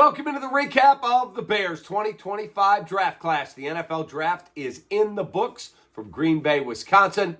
Welcome into the recap of the Bears 2025 draft class. The NFL draft is in the books from Green Bay, Wisconsin.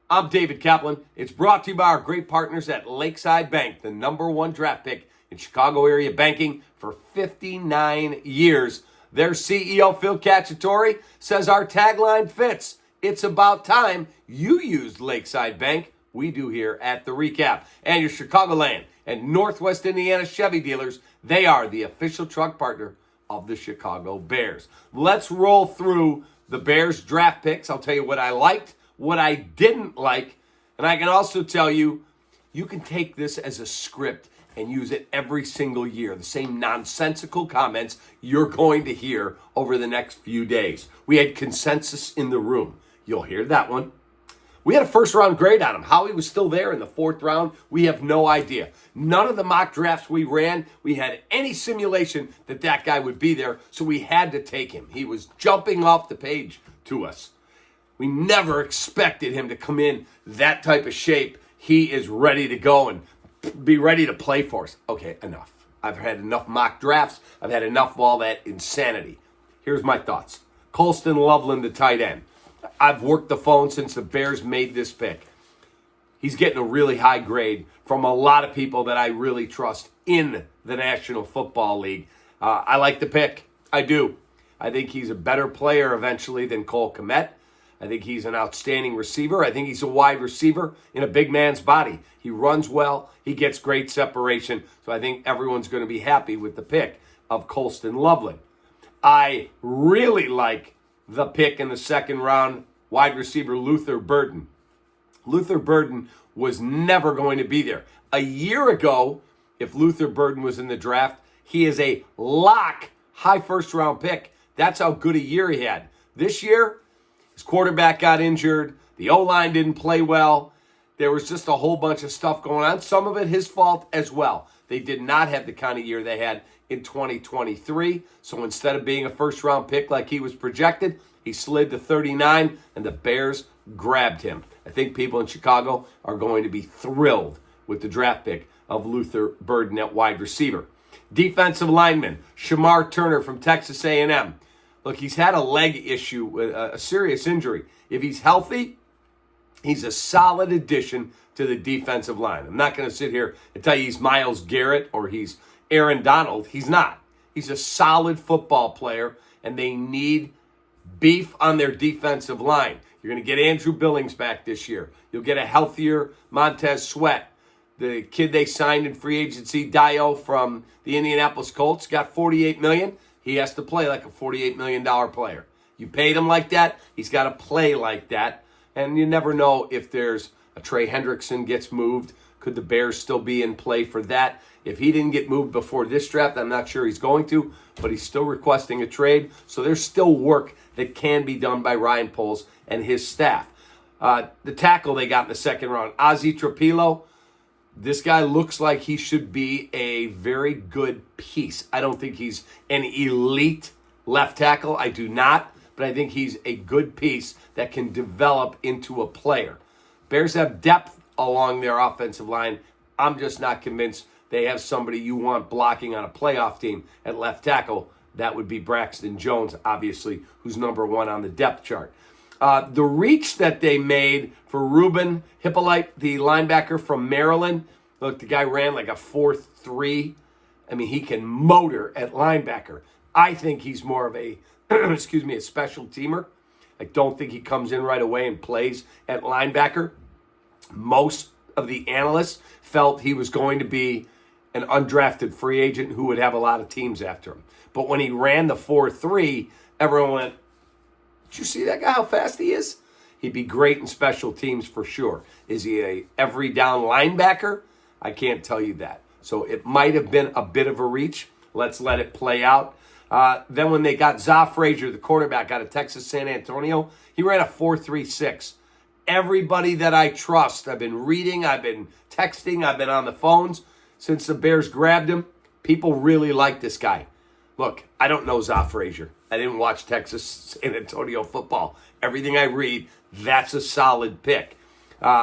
I'm David Kaplan. It's brought to you by our great partners at Lakeside Bank, the #1 draft pick in Chicago area banking for 59 years. Their CEO, Phil Cacciatore, says our tagline fits. It's about time you used Lakeside Bank. We do here at the recap. And your Chicagoland and Northwest Indiana Chevy dealers, they are the official truck partner of the Chicago Bears. Let's roll through the Bears draft picks. I'll tell you what I liked, what I didn't like, and I can also tell you, you can take this as a script and use it every single year. The same nonsensical comments you're going to hear over the next few days. We had consensus in the room. You'll hear that one. We had a first-round grade on him. How he was still there in the fourth round, we have no idea. None of the mock drafts we ran, we had any simulation that that guy would be there, so we had to take him. He was jumping off the page to us. We never expected him to come in that type of shape. He is ready to go and be ready to play for us. Okay, enough. I've had enough mock drafts. I've had enough of all that insanity. Here's my thoughts. Colston Lovelin, the tight end. I've worked the phone since the Bears made this pick. He's getting a really high grade from a lot of people that I really trust in the National Football League. I like the pick. I do. I think he's a better player eventually than Cole Kmet. I think he's an outstanding receiver. I think he's a wide receiver in a big man's body. He runs well. He gets great separation. So I think everyone's going to be happy with the pick of Colston Lovelin. I really like the pick in the second round, wide receiver Luther Burden. Luther Burden was never going to be there. A year ago, if Luther Burden was in the draft, he is a lock, high first-round pick. That's how good a year he had. This year, his quarterback got injured. The O-line didn't play well. There was just a whole bunch of stuff going on. Some of it his fault as well. They did not have the kind of year they had in 2023. So instead of being a first-round pick like he was projected, he slid to 39, and the Bears grabbed him. I think people in Chicago are going to be thrilled with the draft pick of Luther Burden at wide receiver. Defensive lineman, Shamar Turner from Texas A&M. Look, he's had a leg issue, a serious injury. If he's healthy, he's a solid addition to the defensive line. I'm not going to sit here and tell you he's Myles Garrett or he's Aaron Donald. He's not. He's a solid football player, and they need beef on their defensive line. You're going to get Andrew Billings back this year. You'll get a healthier Montez Sweat. The kid they signed in free agency, Dio from the Indianapolis Colts, got $48 million. He has to play like a $48 million player. You paid him like that, he's got to play like that. And you never know if there's a Trey Hendrickson gets moved. Could the Bears still be in play for that? If he didn't get moved before this draft, I'm not sure he's going to, but he's still requesting a trade. So there's still work that can be done by Ryan Poles and his staff. The tackle they got in the second round, Ozzie Trapilo. This guy looks like he should be a very good piece. I don't think he's an elite left tackle. I do not, but I think he's a good piece that can develop into a player. Bears have depth along their offensive line. I'm just not convinced they have somebody you want blocking on a playoff team at left tackle. That would be Braxton Jones, obviously, who's number one on the depth chart. The reach that they made for Ruben Hippolyte, the linebacker from Maryland. Look, the guy ran like a 4.3. I mean, he can motor at linebacker. I think he's more of a, a special teamer. I don't think he comes in right away and plays at linebacker. Most of the analysts felt he was going to be an undrafted free agent who would have a lot of teams after him. But when he ran the 4.3, everyone went, did you see that guy, how fast he is? He'd be great in special teams for sure. Is he a every down linebacker? I can't tell you that. So it might have been a bit of a reach. Let's let it play out. Then when they got Za Frazier, the quarterback out of Texas San Antonio, he ran a 4.36. Everybody that I trust, I've been reading, I've been texting, I've been on the phones since the Bears grabbed him. People really like this guy. Look, I don't know Za Frazier. I didn't watch Texas San Antonio football. Everything I read, that's a solid pick.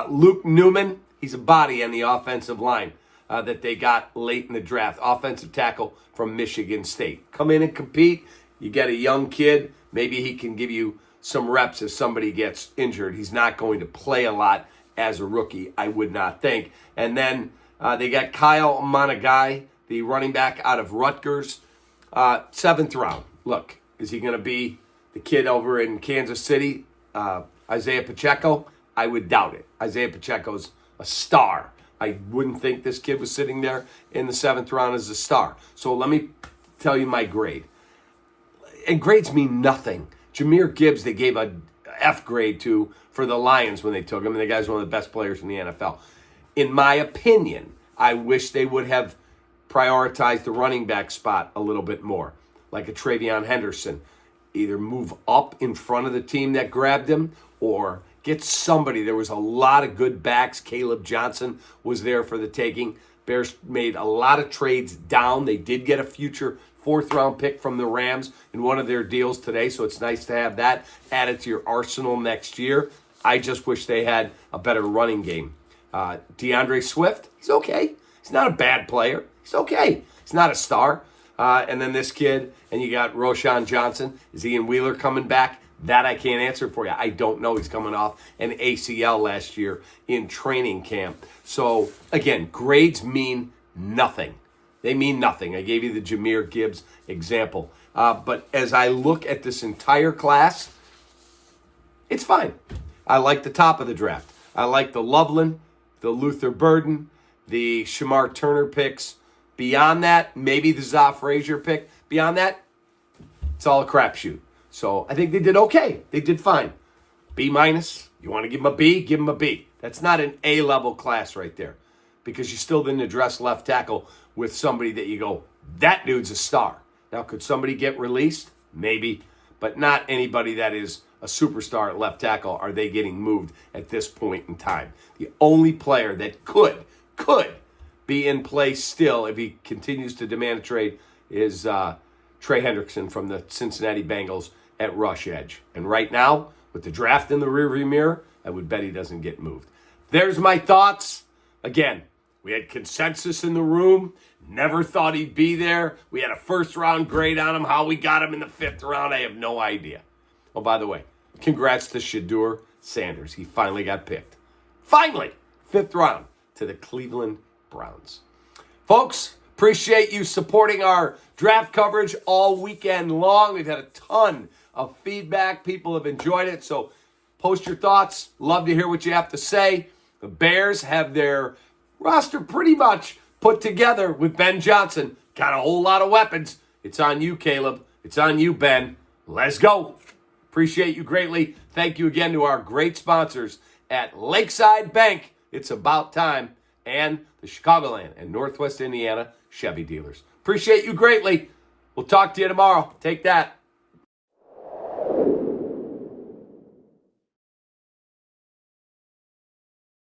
Luke Newman, he's a body on the offensive line. that they got late in the draft. Offensive tackle from Michigan State. Come in and compete. You get a young kid. Maybe he can give you some reps if somebody gets injured. He's not going to play a lot as a rookie, I would not think. And then they got Kyle Monagai, the running back out of Rutgers, 7th round. Look, is he going to be the kid over in Kansas City, Isaiah Pacheco? I would doubt it. Isaiah Pacheco's a star. I wouldn't think this kid was sitting there in the 7th round as a star. So let me tell you my grade. And grades mean nothing. Jahmyr Gibbs, they gave a F grade to for the Lions when they took him, and the guy's one of the best players in the NFL. In my opinion, I wish they would have prioritized the running back spot a little bit more, like a Travion Henderson. Either move up in front of the team that grabbed him or get somebody. There was a lot of good backs. Caleb Johnson was there for the taking. Bears made a lot of trades down. They did get a future 4th-round pick from the Rams in one of their deals today, so it's nice to have that added to your arsenal next year. I just wish they had a better running game. DeAndre Swift, he's okay. He's not a bad player. He's okay. He's not a star. And then this kid, and you got Roshan Johnson. Is Ian Wheeler coming back? That I can't answer for you. I don't know. He's coming off an ACL last year in training camp. So, again, grades mean nothing. They mean nothing. I gave you the Jahmyr Gibbs example. But as I look at this entire class, it's fine. I like the top of the draft. I like the Lovelin, the Luther Burden, the Shamar Turner picks. Beyond that, maybe the Za Frazier pick. Beyond that, it's all a crapshoot. So I think they did okay. They did fine. B-. You want to give them a B? Give them a B. That's not an A-level class right there, because you still didn't address left tackle with somebody that you go, that dude's a star. Now, could somebody get released? Maybe, but not anybody that is a superstar at left tackle are they getting moved at this point in time. The only player that could be in place still if he continues to demand a trade is Trey Hendrickson from the Cincinnati Bengals at rush edge. And right now, with the draft in the rearview mirror, I would bet he doesn't get moved. There's my thoughts. Again, we had consensus in the room. Never thought he'd be there. We had a 1st-round grade on him. How we got him in the 5th round, I have no idea. Oh, by the way, congrats to Shadur Sanders. He finally got picked. Finally, 5th round to the Cleveland Browns. Folks, appreciate you supporting our draft coverage all weekend long. We've had a ton of feedback. People have enjoyed it, so post your thoughts. Love to hear what you have to say. The Bears have their roster pretty much put together with Ben Johnson. Got a whole lot of weapons. It's on you, Caleb. It's on you, Ben. Let's go. Appreciate you greatly. Thank you again to our great sponsors at Lakeside Bank. It's about time. And the Chicagoland and Northwest Indiana Chevy dealers. Appreciate you greatly. We'll talk to you tomorrow. Take that.